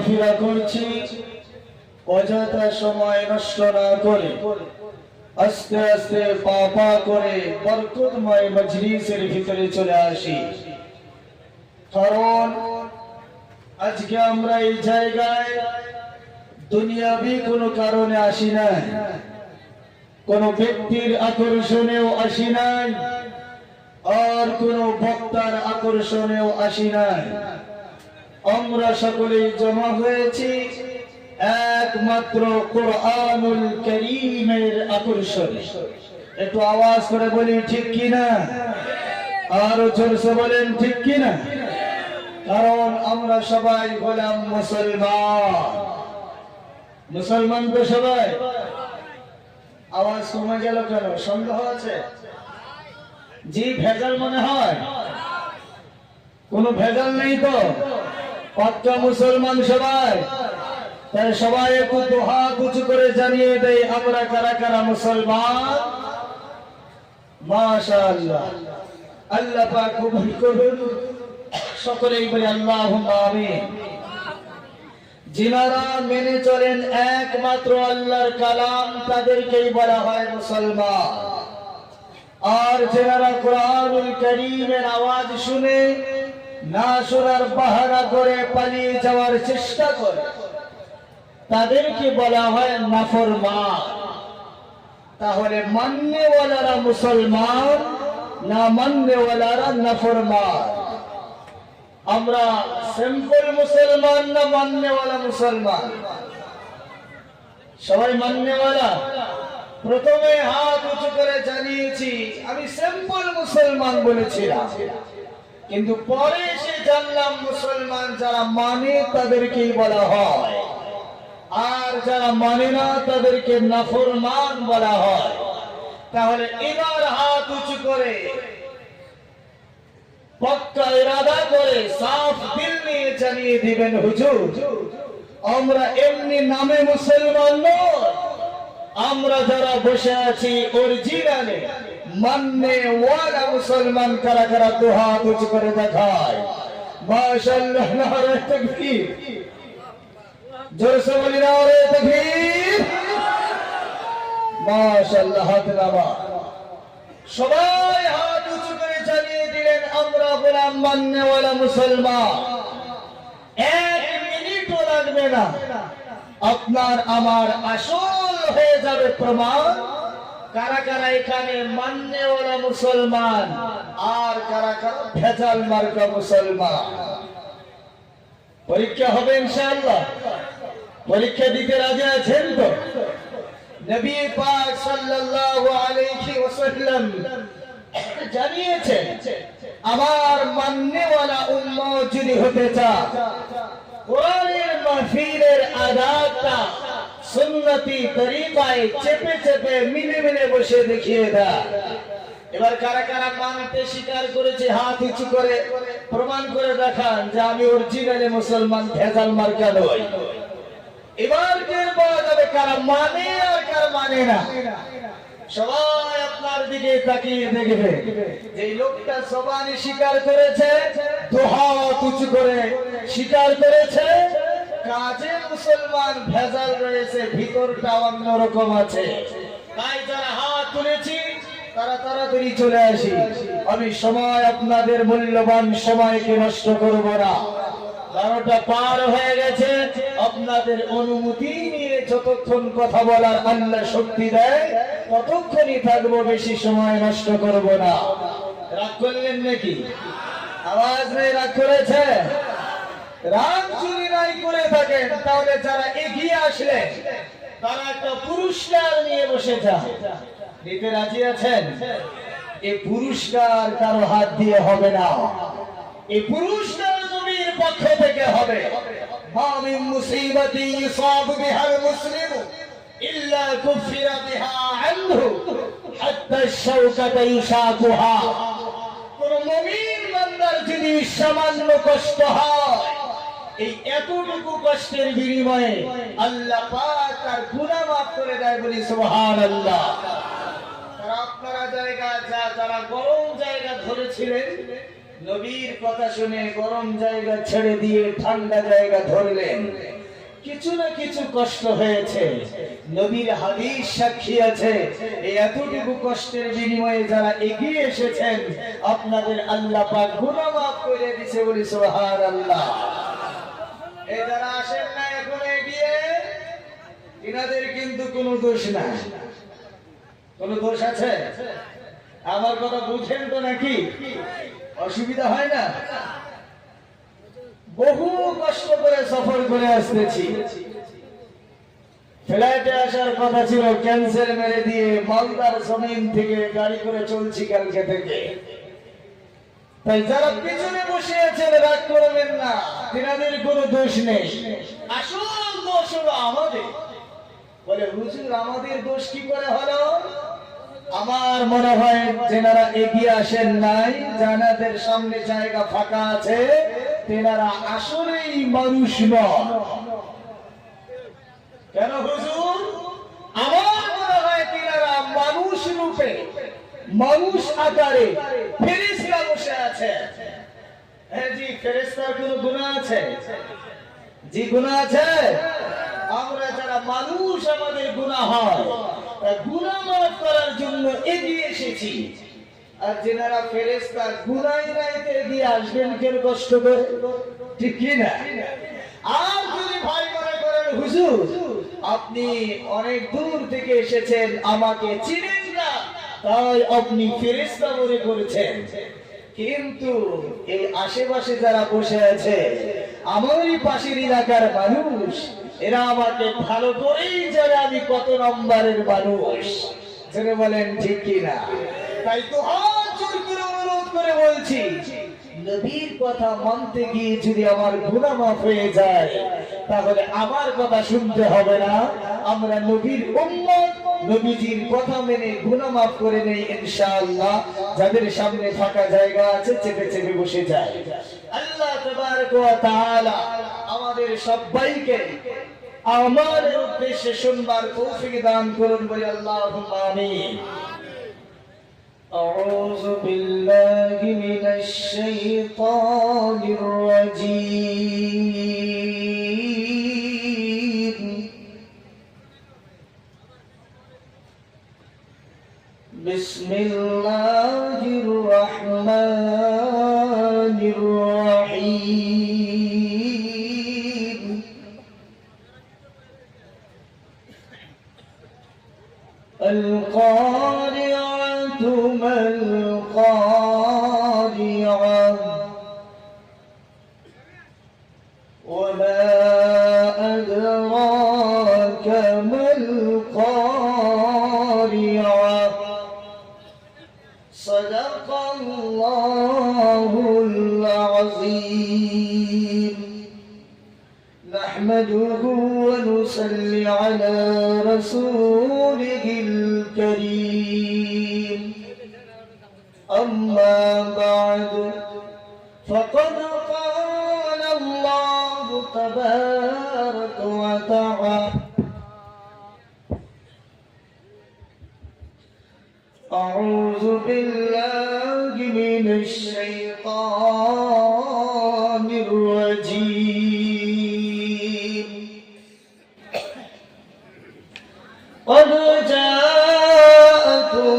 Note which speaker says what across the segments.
Speaker 1: চলাফেরা করছি, অযথা সময় নষ্ট না করে আস্তে আস্তে পা পা করে বরকতময় মজলিসের ভিতরে চলে আসি। কারণ আজকে আমরা এই জায়গায় দুনিয়াবি কোনো কারণে আসি নাই, কোনো ব্যক্তির আকর্ষণেও আসি নাই, আর কোনো বক্তার আকর্ষণেও আসি নাই। আমরা সকলেই জমা হয়েছি একমাত্র কোরআনুল কারীমের আকর্ষণে। একটু আওয়াজ করে বলি ঠিক কিনা, আরো জোরসে বলেন ঠিক কিনা। কারণ আমরা সবাই গোলাম মুসলমান। মুসলমান তো সবাই। আওয়াজ কমে গেল কেন? সন্দেহ আছে? জি, ভেজাল মনে হয়? কোনো ভেজাল নেই তো? পাক্কা মুসলমান সবাই। তাই সবাই একটু দুহাত উঁচু করে জানিয়ে দেয় আমরা কারা কারা মুসলমান। মাশাআল্লাহ, আল্লাহ পাক কবুল করুন। সকলেই বলি আল্লাহুম্মা আমিন। যিনারা মেনে চলেন একমাত্র আল্লাহর কালাম, তাদেরকেই বলা হয় মুসলমান। আর যারা কোরআনুল কারীমের আওয়াজ শুনে না শোনার বাহানা করে পালিয়ে যাওয়ার চেষ্টা করে, তাদেরকে বলা হয় নাফরমান। তাহলে মাননেওয়ালারা মুসলমান, না মাননেওয়ালারা নাফরমান? আমরা সিম্পল মুসলমান না মাননেওয়ালা মুসলমান? সবাই মাননেওয়ালা। প্রথমে হাত উঁচু করে জানিয়েছি আমি সিম্পল মুসলমান বলেছিলাম, কিন্তু পরে এসে জানলাম মুসলমান যারা মানে তাদেরকেই বলা হয়, আর যারা মানে না তাদেরকে নাফরমান বলা হয়। তাহলে এবার হাত উঁচু করে পক্কা ইরাদা করে সাফ দিল নিয়ে জানিয়ে দিবেন হুজুর, আমরা এমনি নামে মুসলমান নই, আমরা যারা বসে আছি অরিজিনালে মাননে ওয়ালা মুসলমান। কারা কারা দু হাত উঁচু করে দেখায়? মাশাআল্লাহ, নারে তাকবীর। জোরসে বলি নারে তাকবীর। মাশাআল্লাহ, হাত নামা। সবাই হাত উঁচু করে জানিয়ে দিলেন আমরা গোলাম মাননেওয়ালা মুসলমান। এক মিনিটও লাগবে না, আপনার আমার আসল হয়ে যাবে প্রমাণ কারা কারা এখানে মাননেওয়ালা মুসলমান আর কারা কারা ভেজাল মার্কা মুসলমান। পরীক্ষা হবে ইনশাআল্লাহ। পরীক্ষা দিতে রাজি আছেন তো? নবী পাক সাল্লাল্লাহু আলাইহি ওয়াসাল্লাম জানিয়েছেন আমার মাননেওয়ালা উম্মত যদি হতে চায়, কোরআনের মাহফিলের আদাবটা সুন্নতি তরিকায় চেপে চেপে মিলে মিলে বসে দেখিয়ে দেয়। এবার কারা কারা মানতে স্বীকার করেছে হাত উঁচু করে প্রমাণ করে দেখান যে আমি অরিজিনালি মুসলমান, ভেজাল মার্কা নই। এবার টের পাওয়া যাবে কারা মানে আর কারা মানে না। সবাই আপনার দিকে তাকিয়ে দেখবে, যে লোকটা জবানে স্বীকার করেছে, দু হাত উঁচু করে স্বীকার করেছে, কাজে মুসলমান ভেজাল রয়েছে, ভিতরটা অন্যরকম আছে। তাই যারা হাত তুলেছি তারা তাড়াতাড়ি চলে আসি। আমি সময়, আপনাদের মূল্যবান সময়কে নষ্ট করব না। 12টা পার হয়ে গেছে। আপনাদের অনুমতি নিয়ে যতক্ষণ কথা বলার আল্লাহ শক্তি দেয় ততক্ষণই থাকবো, বেশি সময় নষ্ট করব না। রাগ করলেন নাকি? আওয়াজ নেই, রাগ করেছে? রাগ যদি নাই করে থাকেন তাহলে যারা এগিয়ে আসলে তারা একটা পুরস্কার নিয়ে বসে যায়। দিতে রাজি আছেন? এই পুরস্কার কারো হাত দিয়ে হবে না, এই পুরস্কার নবীর পক্ষ থেকে হবে। মা মিন মুসিবাতি ইসাব বিহাল মুসলিম ইল্লা কুফিরা বিহা আনহু হাত্তা শাওকাতা ইশাকুহা। কোন মুমিন বান্দার যদি সামান্য কষ্ট হয়, এই এতটুকু কষ্টের বিনিময়ে আল্লাহ পাক তার গুনাহ মাফ করে দেয়। বলি সুবহানাল্লাহ। আপনারা জায়গা যারা গরম জায়গা ধরেছিলেন, নবীর কথা শুনে গরম জায়গা ছেড়ে দিয়ে ঠান্ডা জায়গা ধরলেন। কিছু না কিছু কষ্ট হয়েছে। নবীর হাদিস সাক্ষী আছে, এই এতটুকু কষ্টের বিনিময়ে যারা এগিয়ে এসেছেন আপনাদের আল্লাহ পাক গুনাহ মাফ করে দিয়েছে, বলি সুবহানাল্লাহ। এই যারা আসেন না এখন এগিয়ে, এনাদের কিন্তু কোনো দোষ নাই। কোনো দোষ আছে? আমার কথা বুঝেন তো নাকি? অসুবিধা হয় না? বহু কষ্ট করে সফর করে আসতেছি, ফ্লাইটে আসার কথা ছিল, ক্যান্সেল মেরে দিয়ে মালদার জমিন থেকে গাড়ি করে চলছি কালকে থেকে। তাই যারা পিছনে বসে আছেন রাগ করবেন না, তিনাদের কোনো দোষ নেই। আসল দোষ হলো আমাদের। বলে হুজুর আমাদের দোষ কি করে হলো? আমার মনে হয় যেনারা এগিয়ে আসেন নাই, জানাদের সামনে জায়গা ফাঁকা আছে, তেনারা আসলেই মানুষ নন। কেন হুজুর? আমার মনে হয় তেনারা মানুষ রূপে, মানুষ আকারে ফেরেশতা বসে আছে। হ্যাঁ জি, ফেরেশতার কোনো গুনাহ আছে? জি গুনাহ আছে। আমরা যারা মানুষ আমাদের গুনাহ হয়, গুনাহ মাফ করার জন্য এগিয়ে এসেছি। আর যেনারা ফেরেশতা গুনাহই নাইতে এগিয়ে আসবেন কেন কষ্ট করে? ঠিক কি না? আর যদি ভাই মনে করেন হুজুর আপনি অনেক দূর থেকে এসেছেন, আমাকে চিনেন না, তাই আপনি ফেরেশতা মনে করেছেন, কিন্তু এই আশেপাশে যারা বসে আছে আমারই পাশের এলাকার মানুষ, এরা আমাকে ভালো করেই জানে আমি কত নম্বরের মানুষ। জেনে বলেন ঠিক কিনা? তাই তো হাত জোর করে অনুরোধ করে বলছি, নবীর কথা মানতে গিয়ে যদি আমার গুনাহ মাফ হয়ে যায়, তাহলে আমার কথা শুনতে হবে না। আমরা নবীর উম্মত, নবীজির কথা মেনে গুনাহ মাফ করে নেই ইনশাআল্লাহ। যাদের সামনে ফাঁকা জায়গা আছে চেপে চেপে বসে যায়। আল্লাহ তাবারক ওয়া তাআলা আমাদের সবাইকে আমার উদ্দেশ্যে শুনবার তৌফিক দান করুন, বলি আল্লাহুম্মা আমিন। أعوذ بالله من الشيطان الرجيم. بسم الله الرحمن الرحيم. القارعة ما القارعة وما أدراك ما القارعة. صدق الله العظيم. نحمده ونصلي على رسوله الكريم. أما بعد فقد قال الله تبارك وتعالى: أعوذ بالله من الشيطان الرجيم. قد جاءكم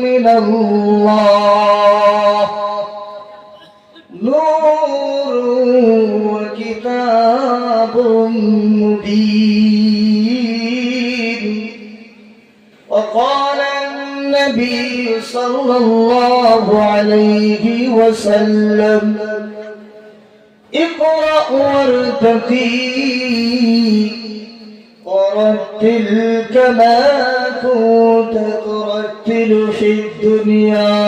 Speaker 1: من الله نور وكتاب مبين. وقال النبي صلى الله عليه وسلم: اقرأ وارتقي ورتل كما كنت ترتل في الدنيا،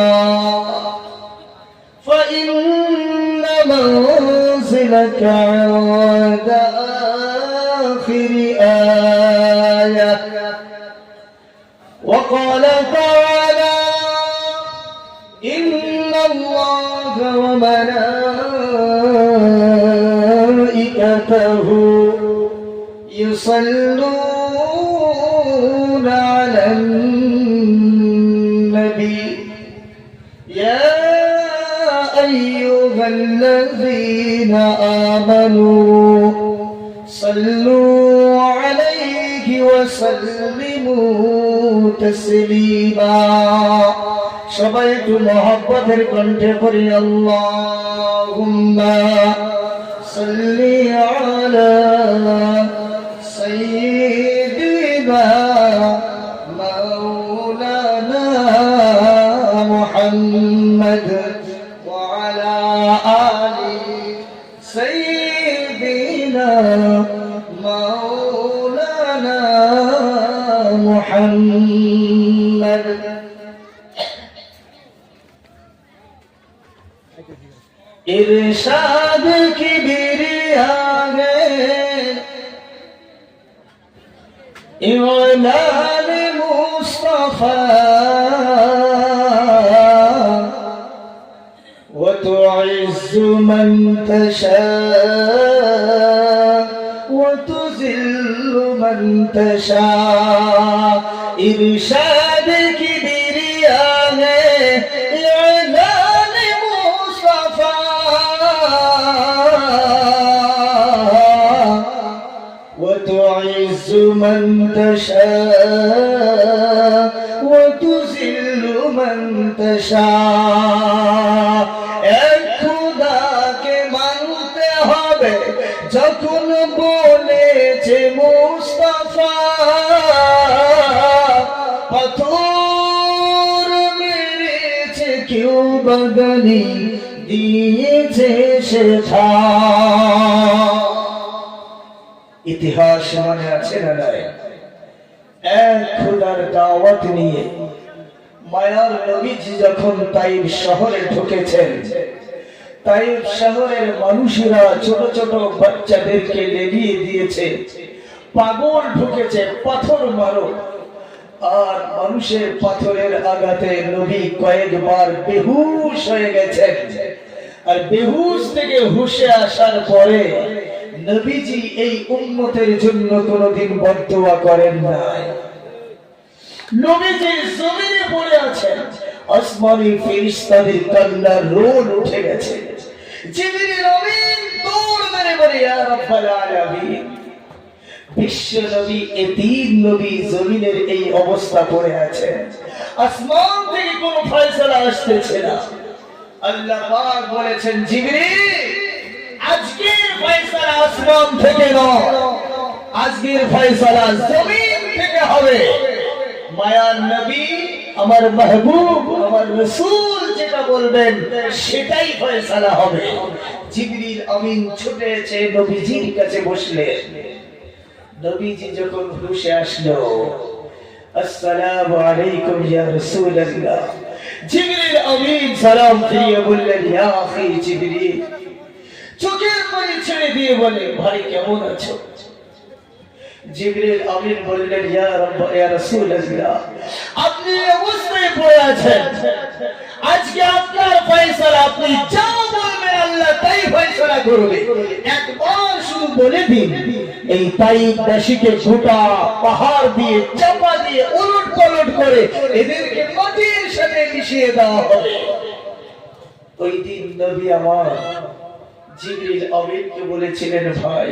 Speaker 1: فإن منزلك عند آخر آية. وقال تعالى: إن الله وملائكته يصلون على النبي يا أيها الذين آمنوا صلوا عليه وسلموا تسليما সবাই একটু মহব্বতের কণ্ঠে পড়ি আল্লাহুম্মা সাল্লি আলা সাইয়্যিদিনা মাওলানা মুহাম্মদ ওয়া আলা আলি সাইয়্যিদিনা মাওলানা মুহাম্মদ इरशाद की बिरिया इमाम मुस्तफा व तुइज़्ज़ु मन तशा व तुज़िल्लु मन तशा इरशाद की बिरिया وتعز من تشاء وتذل من تشاء এক খোদাকে মানতে হবে যখন বলেছে মুস্তাফা পাথর মেরেছে কেউ বদলি দিয়েছে শেখা ইতিহাস মনে আছে না নাই এক খোদার দাওয়াত নিয়ে মায়ার নবীজি যখন তাইফ শহরে ঢুকেছেন তাইফ শহরের মানুষেরা ছোট ছোট বাচ্চাদেরকে লেলিয়ে দিয়েছে পাগল ঢুকেছে পাথর মারো আর মানুষের পাথরের আঘাতে নবী কয়েকবার বেহুশ হয়ে গেছেন আর বেহুশ থেকে হুশে আসার পরে নবীজি এই উম্মতের জন্য কোনদিন বদদুয়া করেন নাই নবীজি জমিনে পড়ে আছেন আসমানি ফেরেশতাদের কান্নার রোল উঠে গেছে জিবরিল আমিন দৌড় মেরে বলে ইয়া রাব্বাল আলামিন বিশ্ব নবী এতিম নবী জমিনের এই অবস্থা পড়ে আছে আসমান থেকে কোনো ফয়সালা আসতেছে না আল্লাহ পাক বলেছেন জিবরিল আজকের ফয়সালা আসমান থেকে নয় আজকের ফয়সালা জমিন থেকে হবে মায়ার নবী আমার মাহবুব আমার রাসূল যেটা বলবেন সেটাই ফয়সালা হবে জিবরিল আমিন ছুটে এসে নবীজির কাছে বসলেন নবীজি যখন হুশে আসলো আসসালামু আলাইকুম ইয়া রাসূলুল্লাহ জিবরিল আমিন সালাম দিয়ে বললেন ইয়া আখি জিবরিল চোখের পানি ছেড়ে দিয়ে বলে ভাই কেমন আছো জিবরিল আমিন বললেন ইয়া রাব্ব ইয়া রাসূলুল্লাহ আপনি অবস্থায় পড়ে আছেন আজকে আপনার ফয়সালা আপনি যা বলবেন আল্লাহ তাই ফয়সালা করবে একবার শুধু বলে দিন এই তাইফবাসীকে গোটা পাহাড় দিয়ে চাপা দিয়ে উলট পালট করে এদেরকে মাটির সাথে মিশিয়ে দেওয়া হবে ওই দিন নবী আমার জিবরিল আমিনকে বলেছিলেন ভাই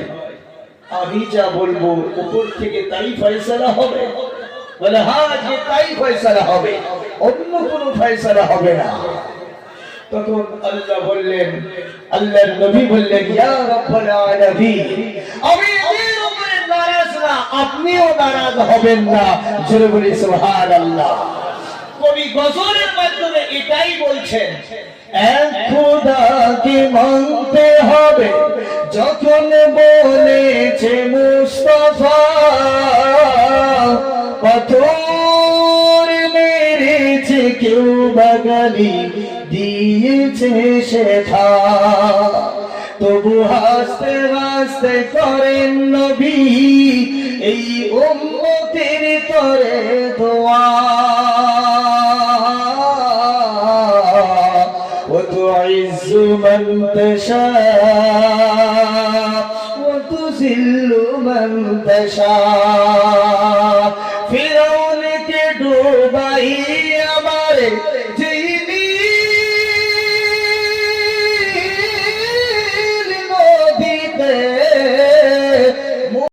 Speaker 1: আমি যা বলবো উপর থেকে তাই ফয়সালা হবে বলে হ্যাঁ যে তাই ফয়সালা হবে অন্য কোনো ফয়সালা হবে না তখন আল্লাহ বললেন আল্লাহর নবী বললেন ইয়া রাব্বাল আলামিন আমি এর উপরে নারাজ না আপনিও নারাজ হবেন না জোরে বলি সুবহানাল্লাহ কবি গজলের মাধ্যমে এটাই বলছেন এক খোদাকে মানতে হবে যখন বলেছে মুস্তাফা পাথর মেরেছে কেউ বাগালি দিয়েছে শেখা তবু হাসতে হাসতে করেন নবী এই উম্মতের তরে দোয়া وتعز من تشاء وتذل من تشاء